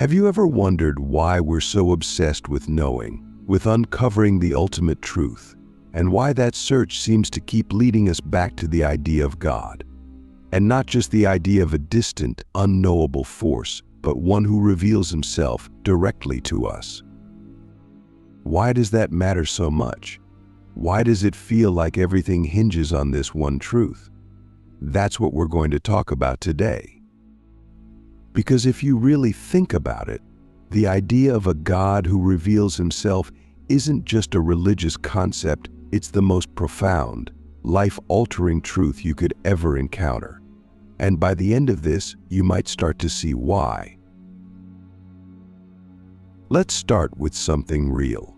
Have you ever wondered why we're so obsessed with knowing, with uncovering the ultimate truth, and why that search seems to keep leading us back to the idea of God? And not just the idea of a distant, unknowable force, but one who reveals himself directly to us. Why does that matter so much? Why does it feel like everything hinges on this one truth? That's what we're going to talk about today. Because if you really think about it, the idea of a God who reveals himself isn't just a religious concept, it's the most profound, life-altering truth you could ever encounter. And by the end of this, you might start to see why. Let's start with something real.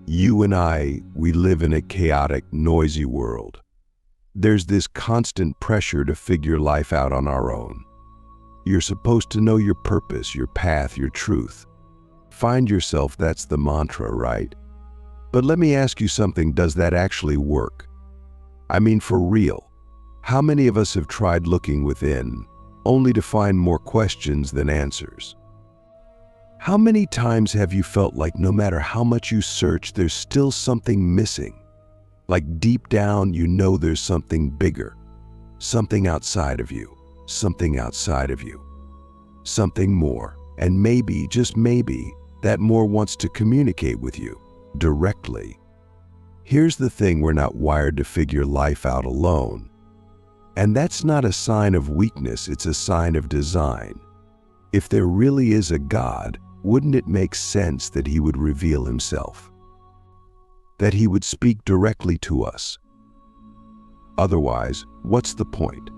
You and I, we live in a chaotic, noisy world. There's this constant pressure to figure life out on our own. You're supposed to know your purpose, your path, your truth. Find yourself, that's the mantra, right? But let me ask you something, does that actually work? I mean, for real. How many of us have tried looking within, only to find more questions than answers? How many times have you felt like no matter how much you search, there's still something missing? Like deep down, you know there's something bigger, something outside of you, something outside of you, something more. And maybe, just maybe, that more wants to communicate with you directly. Here's the thing, we're not wired to figure life out alone. And that's not a sign of weakness, it's a sign of design. If there really is a God, wouldn't it make sense that he would reveal himself? That he would speak directly to us? Otherwise, what's the point?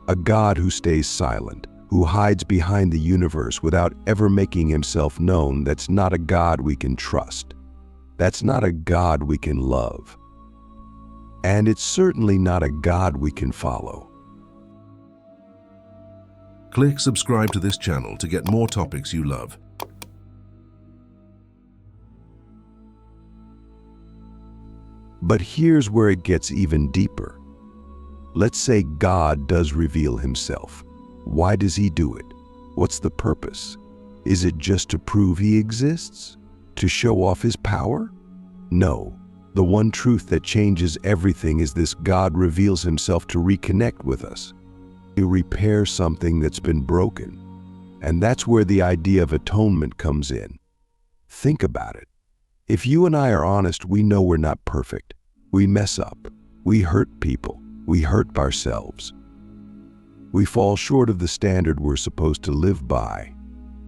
A God who stays silent, who hides behind the universe without ever making himself known, that's not a God we can trust. That's not a God we can love. And it's certainly not a God we can follow. Click subscribe to this channel to get more topics you love. But here's where it gets even deeper. Let's say God does reveal himself. Why does he do it? What's the purpose? Is it just to prove he exists? To show off his power? No. The one truth that changes everything is this: God reveals himself to reconnect with us, to repair something that's been broken. And that's where the idea of atonement comes in. Think about it. If you and I are honest, we know we're not perfect. We mess up. We hurt people. We hurt ourselves. We fall short of the standard we're supposed to live by.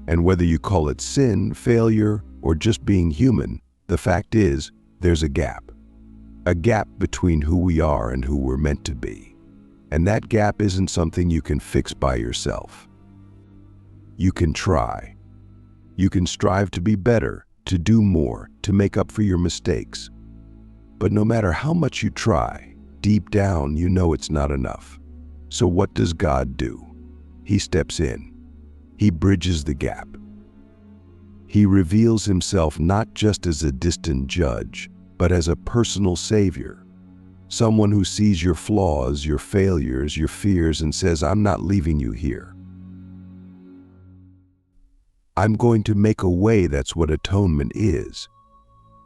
And whether you call it sin, failure, or just being human, the fact is, there's a gap. A gap between who we are and who we're meant to be. And that gap isn't something you can fix by yourself. You can try. You can strive to be better, to do more, to make up for your mistakes. But no matter how much you try, deep down you know it's not enough. So what does God do? He steps in. He bridges the gap. He reveals himself not just as a distant judge, but as a personal savior. Someone who sees your flaws, your failures, your fears, and says, I'm not leaving you here. I'm going to make a way. That's what atonement is.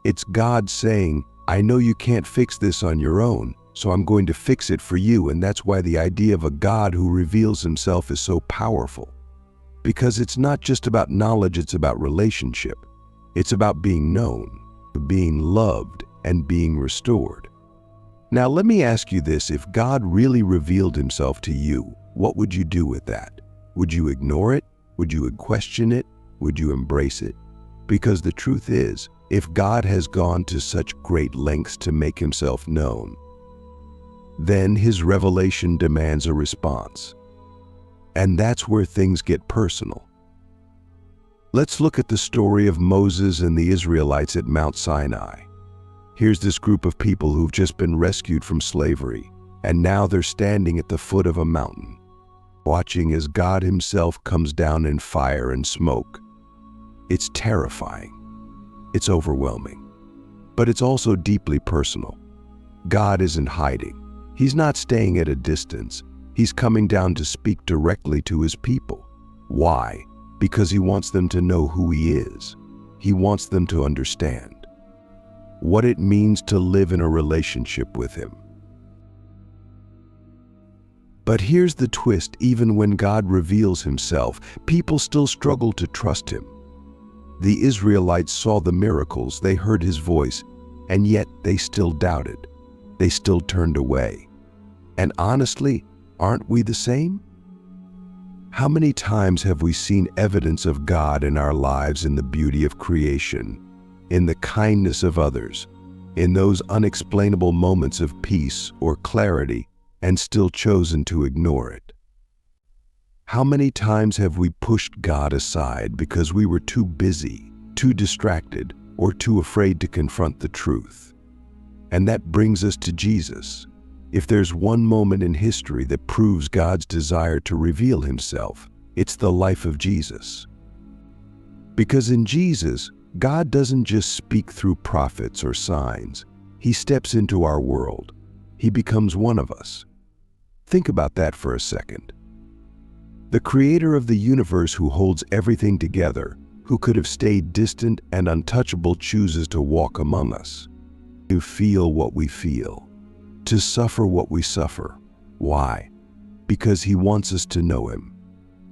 It's God saying, I know you can't fix this on your own, so I'm going to fix it for you. And that's why the idea of a God who reveals himself is so powerful. Because it's not just about knowledge, it's about relationship. It's about being known, being loved, and being restored. Now let me ask you this, if God really revealed himself to you, what would you do with that? Would you ignore it? Would you question it? Would you embrace it? Because the truth is, if God has gone to such great lengths to make himself known, then his revelation demands a response. And that's where things get personal. Let's look at the story of Moses and the Israelites at Mount Sinai. Here's this group of people who've just been rescued from slavery, and now they're standing at the foot of a mountain, watching as God himself comes down in fire and smoke. It's terrifying. It's overwhelming. But it's also deeply personal. God isn't hiding. He's not staying at a distance. He's coming down to speak directly to his people. Why? Because he wants them to know who he is. He wants them to understand what it means to live in a relationship with him. But here's the twist: even when God reveals himself, people still struggle to trust him. The Israelites saw the miracles, they heard his voice, and yet they still doubted. They still turned away. And honestly, aren't we the same? How many times have we seen evidence of God in our lives, in the beauty of creation, in the kindness of others, in those unexplainable moments of peace or clarity, and still chosen to ignore it? How many times have we pushed God aside because we were too busy, too distracted, or too afraid to confront the truth? And that brings us to Jesus. If there's one moment in history that proves God's desire to reveal himself, it's the life of Jesus. Because in Jesus, God doesn't just speak through prophets or signs. He steps into our world. He becomes one of us. Think about that for a second. The creator of the universe, who holds everything together, who could have stayed distant and untouchable, chooses to walk among us, to feel what we feel, to suffer what we suffer. Why? Because he wants us to know him,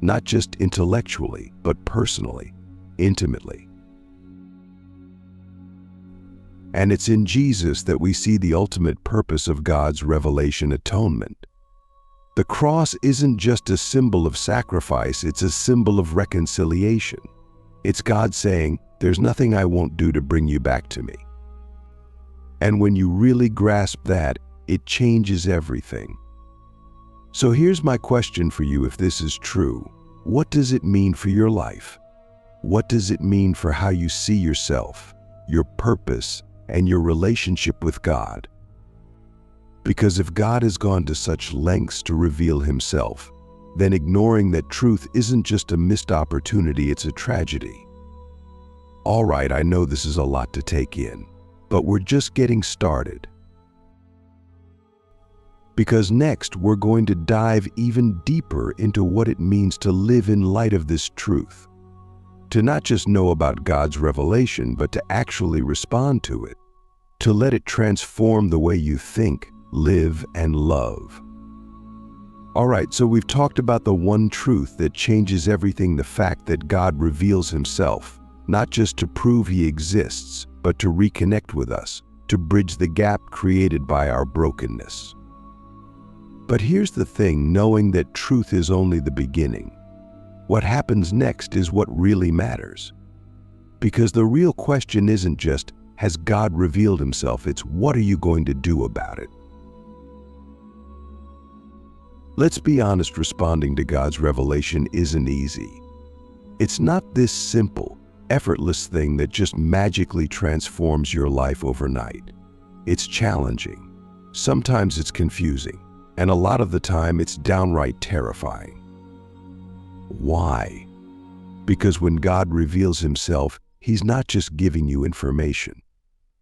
not just intellectually, but personally, intimately. And it's in Jesus that we see the ultimate purpose of God's revelation: atonement. The cross isn't just a symbol of sacrifice, it's a symbol of reconciliation. It's God saying, "There's nothing I won't do to bring you back to me." And when you really grasp that, it changes everything. So here's my question for you: if this is true, what does it mean for your life? What does it mean for how you see yourself, your purpose, and your relationship with God? Because if God has gone to such lengths to reveal himself, then ignoring that truth isn't just a missed opportunity, it's a tragedy. All right, I know this is a lot to take in, but we're just getting started. Because next, we're going to dive even deeper into what it means to live in light of this truth. To not just know about God's revelation, but to actually respond to it. To let it transform the way you think, live, and love. All right, so we've talked about the one truth that changes everything: the fact that God reveals himself, not just to prove he exists, but to reconnect with us, to bridge the gap created by our brokenness. But here's the thing: knowing that truth is only the beginning. What happens next is what really matters. Because the real question isn't just, has God revealed himself? It's, what are you going to do about it? Let's be honest, responding to God's revelation isn't easy. It's not this simple, effortless thing that just magically transforms your life overnight. It's challenging. Sometimes it's confusing, and a lot of the time it's downright terrifying. Why? Because when God reveals himself, he's not just giving you information.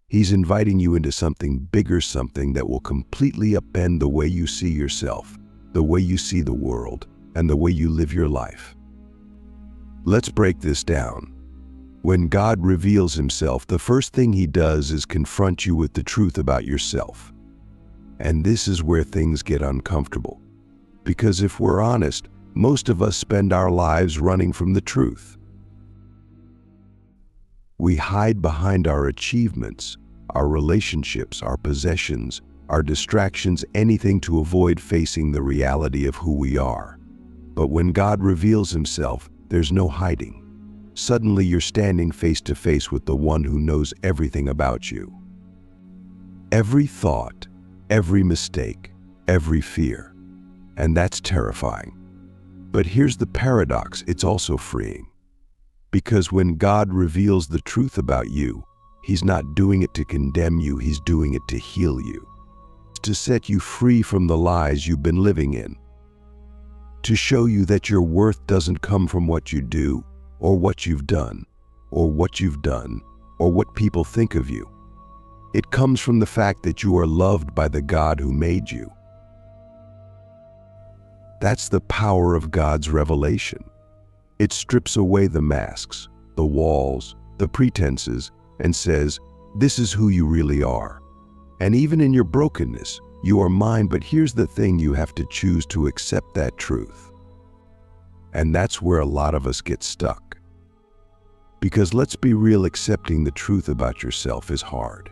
He's inviting you into something bigger, something that will completely upend the way you see yourself, the way you see the world, and the way you live your life. Let's break this down. When God reveals himself, the first thing he does is confront you with the truth about yourself. And this is where things get uncomfortable. Because if we're honest, most of us spend our lives running from the truth. We hide behind our achievements, our relationships, our possessions, our distractions, anything to avoid facing the reality of who we are. But when God reveals himself, there's no hiding. Suddenly you're standing face to face with the one who knows everything about you. Every thought, every mistake, every fear. And that's terrifying. But here's the paradox: it's also freeing. Because when God reveals the truth about you, he's not doing it to condemn you, he's doing it to heal you. To set you free from the lies you've been living in. To show you that your worth doesn't come from what you do, or what you've done, or what you've done, or what people think of you. It comes from the fact that you are loved by the God who made you. That's the power of God's revelation. It strips away the masks, the walls, the pretenses, and says, this is who you really are. And even in your brokenness, you are mine, but here's the thing, you have to choose to accept that truth. And that's where a lot of us get stuck. Because let's be real, accepting the truth about yourself is hard.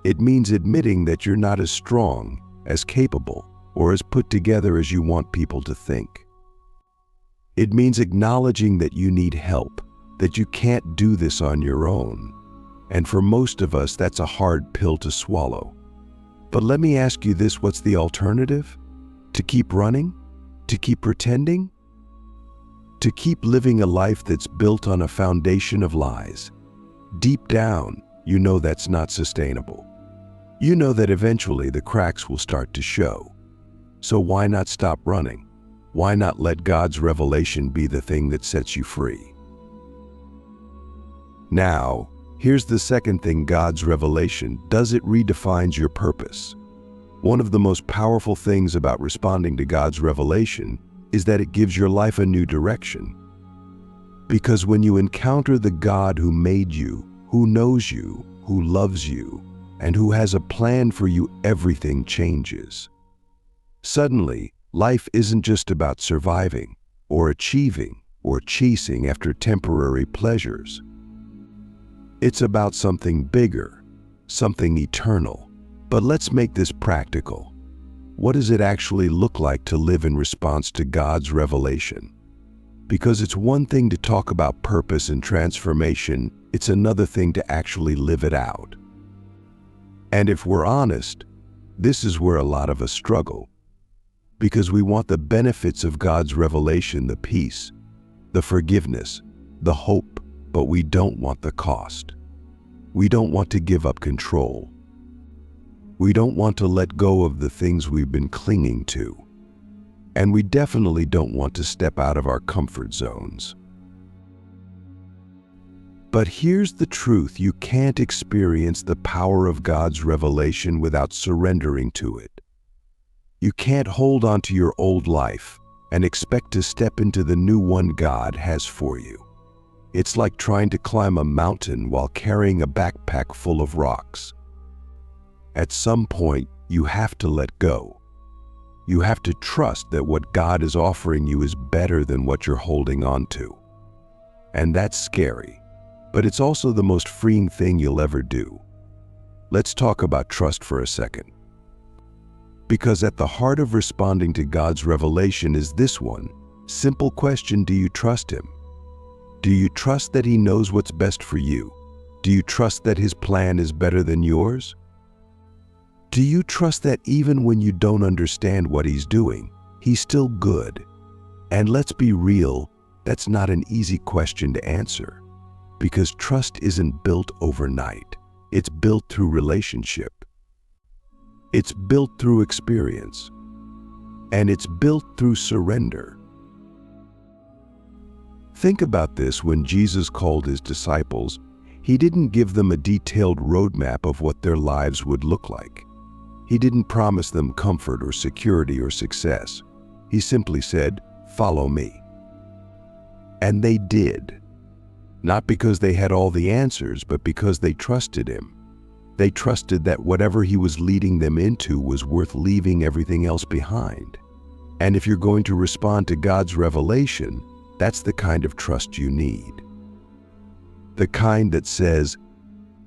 It means admitting that you're not as strong, as capable, or as put together as you want people to think. It means acknowledging that you need help, that you can't do this on your own. And for most of us, that's a hard pill to swallow. But let me ask you this, what's the alternative? To keep running? To keep pretending? To keep living a life that's built on a foundation of lies? Deep down, you know that's not sustainable. You know that eventually the cracks will start to show. So why not stop running? Why not let God's revelation be the thing that sets you free? Now, here's the second thing God's revelation does. It redefines your purpose. One of the most powerful things about responding to God's revelation is that it gives your life a new direction. Because when you encounter the God who made you, who knows you, who loves you, and who has a plan for you, everything changes. Suddenly, life isn't just about surviving, or achieving, or chasing after temporary pleasures. It's about something bigger, something eternal. But let's make this practical. What does it actually look like to live in response to God's revelation? Because it's one thing to talk about purpose and transformation, it's another thing to actually live it out. And if we're honest, this is where a lot of us struggle. Because we want the benefits of God's revelation, the peace, the forgiveness, the hope, but we don't want the cost. We don't want to give up control. We don't want to let go of the things we've been clinging to. And we definitely don't want to step out of our comfort zones. But here's the truth, you can't experience the power of God's revelation without surrendering to it. You can't hold on to your old life and expect to step into the new one God has for you. It's like trying to climb a mountain while carrying a backpack full of rocks. At some point, you have to let go. You have to trust that what God is offering you is better than what you're holding on to. And that's scary, but it's also the most freeing thing you'll ever do. Let's talk about trust for a second. Because at the heart of responding to God's revelation is this one simple question: do you trust Him? Do you trust that He knows what's best for you? Do you trust that His plan is better than yours? Do you trust that even when you don't understand what He's doing, He's still good? And let's be real, that's not an easy question to answer. Because trust isn't built overnight. It's built through relationship. It's built through experience. And it's built through surrender. Think about this. When Jesus called His disciples, He didn't give them a detailed roadmap of what their lives would look like. He didn't promise them comfort or security or success. He simply said, "Follow me." And they did. Not because they had all the answers, but because they trusted Him. They trusted that whatever He was leading them into was worth leaving everything else behind. And if you're going to respond to God's revelation, that's the kind of trust you need. The kind that says,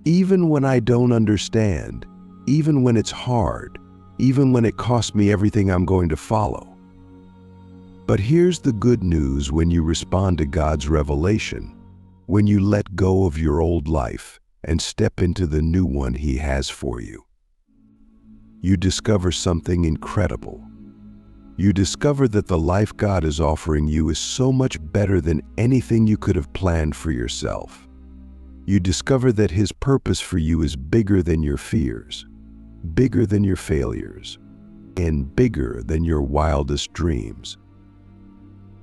even when I don't understand, even when it's hard, even when it costs me everything, I'm going to follow. But here's the good news: when you respond to God's revelation, when you let go of your old life and step into the new one He has for you, you discover something incredible. You discover that the life God is offering you is so much better than anything you could have planned for yourself. You discover that His purpose for you is bigger than your fears, bigger than your failures, and bigger than your wildest dreams.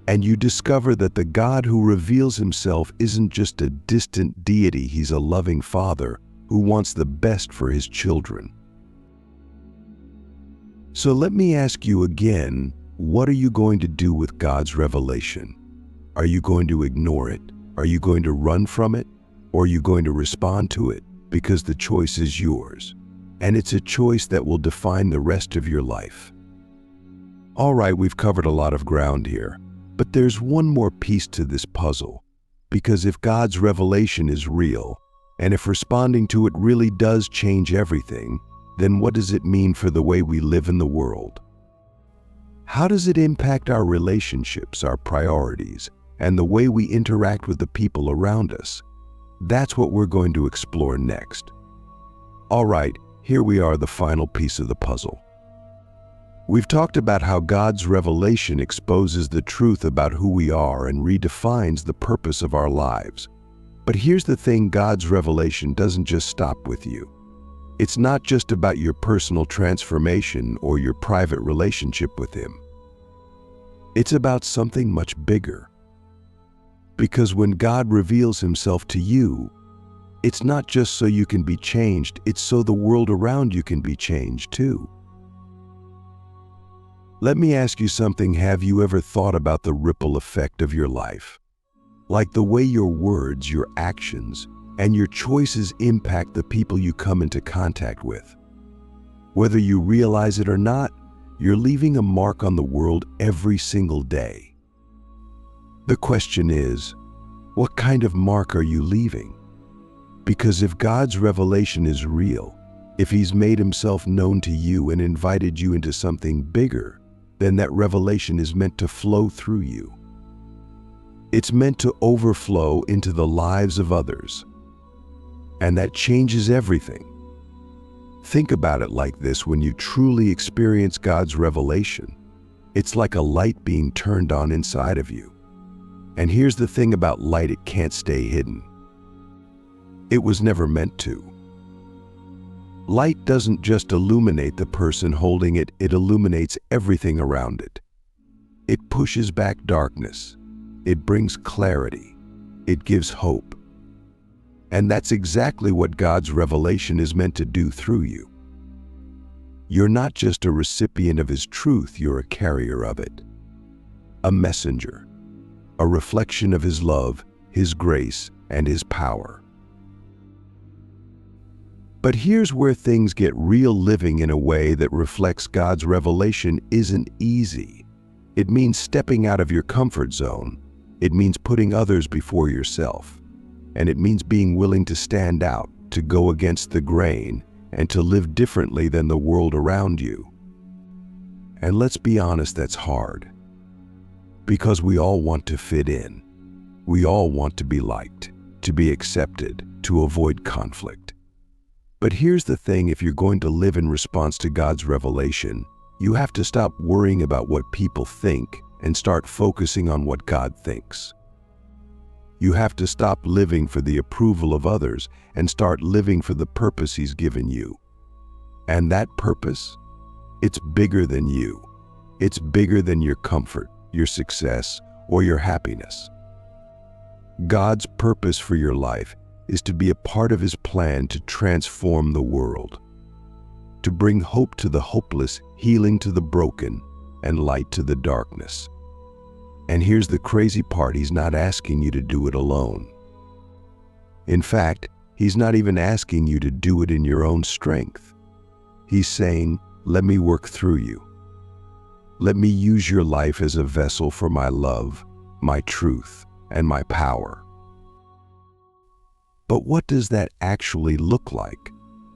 And you discover that the God who reveals Himself isn't just a distant deity. He's a loving Father who wants the best for His children. So let me ask you again, what are you going to do with God's revelation? Are you going to ignore it? Are you going to run from it? Or are you going to respond to it? Because the choice is yours. And it's a choice that will define the rest of your life. All right, we've covered a lot of ground here, but there's one more piece to this puzzle. Because if God's revelation is real, and if responding to it really does change everything, then what does it mean for the way we live in the world? How does it impact our relationships, our priorities, and the way we interact with the people around us? That's what we're going to explore next. All right, here we are, the final piece of the puzzle. We've talked about how God's revelation exposes the truth about who we are and redefines the purpose of our lives. But here's the thing, God's revelation doesn't just stop with you. It's not just about your personal transformation or your private relationship with Him. It's about something much bigger. Because when God reveals Himself to you, it's not just so you can be changed, it's so the world around you can be changed too. Let me ask you something. Have you ever thought about the ripple effect of your life? Like the way your words, your actions, and your choices impact the people you come into contact with. Whether you realize it or not, you're leaving a mark on the world every single day. The question is, what kind of mark are you leaving? Because if God's revelation is real, if He's made Himself known to you and invited you into something bigger, then that revelation is meant to flow through you. It's meant to overflow into the lives of others. And that changes everything. Think about it like this: when you truly experience God's revelation, it's like a light being turned on inside of you. And here's the thing about light: it can't stay hidden. It was never meant to. Light doesn't just illuminate the person holding it, it illuminates everything around it. It pushes back darkness. It brings clarity. It gives hope. And that's exactly what God's revelation is meant to do through you. You're not just a recipient of His truth, you're a carrier of it. A messenger. A reflection of His love, His grace, and His power. But here's where things get real. Living in a way that reflects God's revelation isn't easy. It means stepping out of your comfort zone. It means putting others before yourself. And it means being willing to stand out, to go against the grain, and to live differently than the world around you. And let's be honest, that's hard. Because we all want to fit in. We all want to be liked, to be accepted, to avoid conflict. But here's the thing: if you're going to live in response to God's revelation, you have to stop worrying about what people think and start focusing on what God thinks. You have to stop living for the approval of others and start living for the purpose He's given you. And that purpose, it's bigger than you. It's bigger than your comfort, your success, or your happiness. God's purpose for your life is to be a part of His plan to transform the world, to bring hope to the hopeless, healing to the broken, and light to the darkness. And here's the crazy part: He's not asking you to do it alone. In fact, He's not even asking you to do it in your own strength. He's saying, let me work through you. Let me use your life as a vessel for my love, my truth, and my power. But what does that actually look like?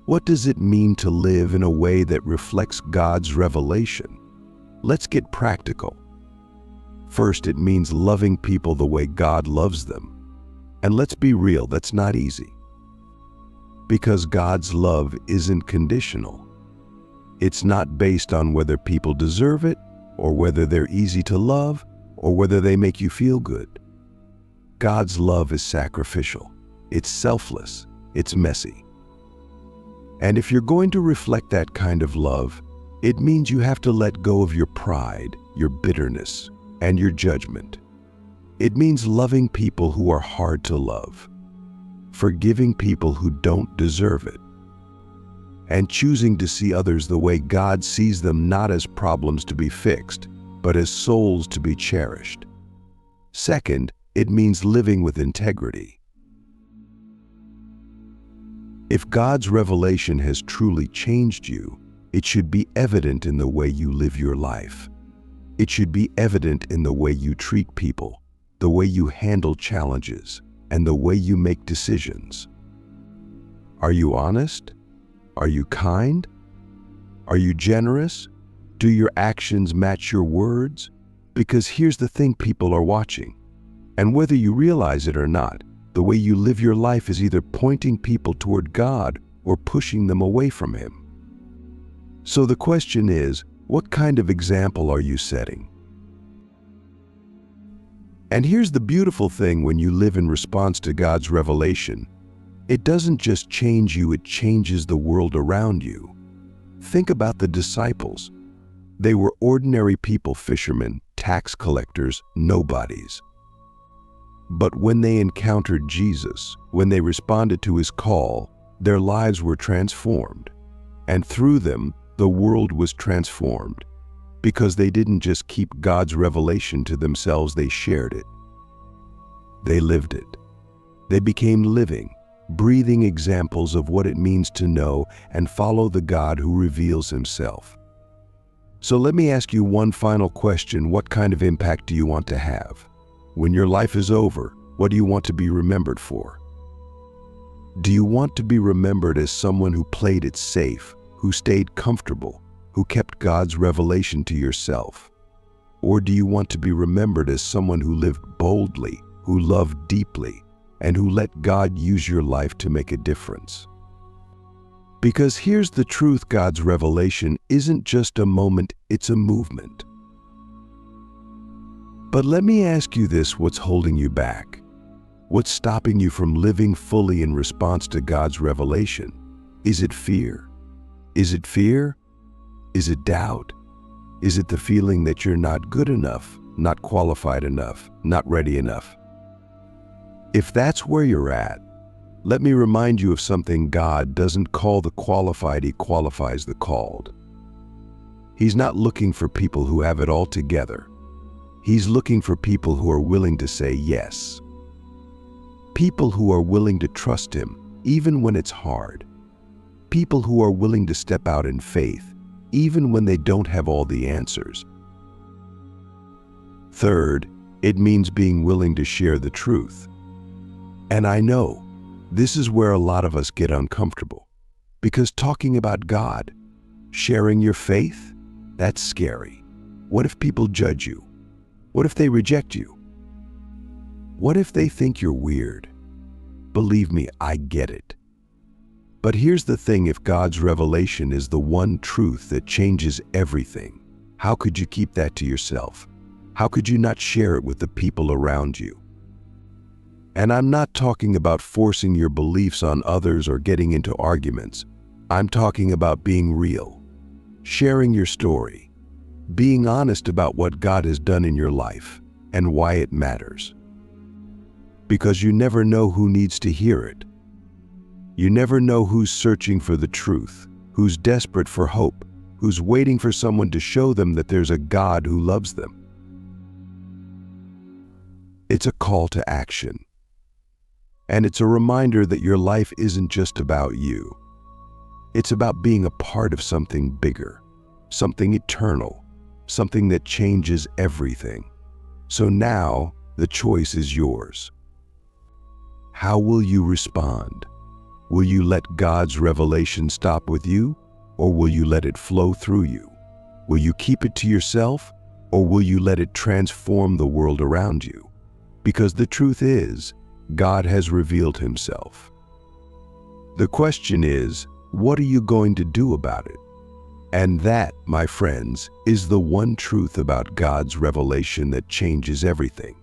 What does it mean to live in a way that reflects God's revelation? Let's get practical. First, it means loving people the way God loves them. And let's be real, that's not easy. Because God's love isn't conditional. It's not based on whether people deserve it, or whether they're easy to love, or whether they make you feel good. God's love is sacrificial. It's selfless. It's messy. And if you're going to reflect that kind of love, it means you have to let go of your pride, your bitterness, and your judgment. It means loving people who are hard to love, forgiving people who don't deserve it, and choosing to see others the way God sees them, not as problems to be fixed, but as souls to be cherished. Second, it means living with integrity. If God's revelation has truly changed you, it should be evident in the way you live your life. It should be evident in the way you treat people, the way you handle challenges, and the way you make decisions. Are you honest? Are you kind? Are you generous? Do your actions match your words? Because here's the thing, people are watching. And whether you realize it or not, the way you live your life is either pointing people toward God or pushing them away from Him. So the question is, what kind of example are you setting? And here's the beautiful thing: when you live in response to God's revelation, it doesn't just change you, it changes the world around you. Think about the disciples. They were ordinary people, fishermen, tax collectors, nobodies. But when they encountered Jesus, when they responded to His call, their lives were transformed. And through them, the world was transformed. Because they didn't just keep God's revelation to themselves, they shared it. They lived it. They became living, breathing examples of what it means to know and follow the God who reveals Himself. So let me ask you one final question: what kind of impact do you want to have? When your life is over, what do you want to be remembered for? Do you want to be remembered as someone who played it safe, who stayed comfortable, who kept God's revelation to yourself? Or do you want to be remembered as someone who lived boldly, who loved deeply, and who let God use your life to make a difference? Because here's the truth: God's revelation isn't just a moment, it's a movement. But let me ask you this: what's holding you back? What's stopping you from living fully in response to God's revelation? Is it fear? Is it fear? Is it doubt? Is it the feeling that you're not good enough, not qualified enough, not ready enough? If that's where you're at, let me remind you of something: God doesn't call the qualified, He qualifies the called. He's not looking for people who have it all together. He's looking for people who are willing to say yes. People who are willing to trust Him, even when it's hard. People who are willing to step out in faith, even when they don't have all the answers. Third, it means being willing to share the truth. And I know this is where a lot of us get uncomfortable, because talking about God, sharing your faith, that's scary. What if people judge you? What if they reject you? What if they think you're weird? Believe me, I get it. But here's the thing: if God's revelation is the one truth that changes everything, how could you keep that to yourself? How could you not share it with the people around you? And I'm not talking about forcing your beliefs on others or getting into arguments. I'm talking about being real, sharing your story, being honest about what God has done in your life and why it matters. Because you never know who needs to hear it. You never know who's searching for the truth, who's desperate for hope, who's waiting for someone to show them that there's a God who loves them. It's a call to action. And it's a reminder that your life isn't just about you. It's about being a part of something bigger, something eternal, something that changes everything. So now, the choice is yours. How will you respond? Will you let God's revelation stop with you, or will you let it flow through you? Will you keep it to yourself, or will you let it transform the world around you? Because the truth is, God has revealed Himself. The question is, what are you going to do about it? And that, my friends, is the one truth about God's revelation that changes everything.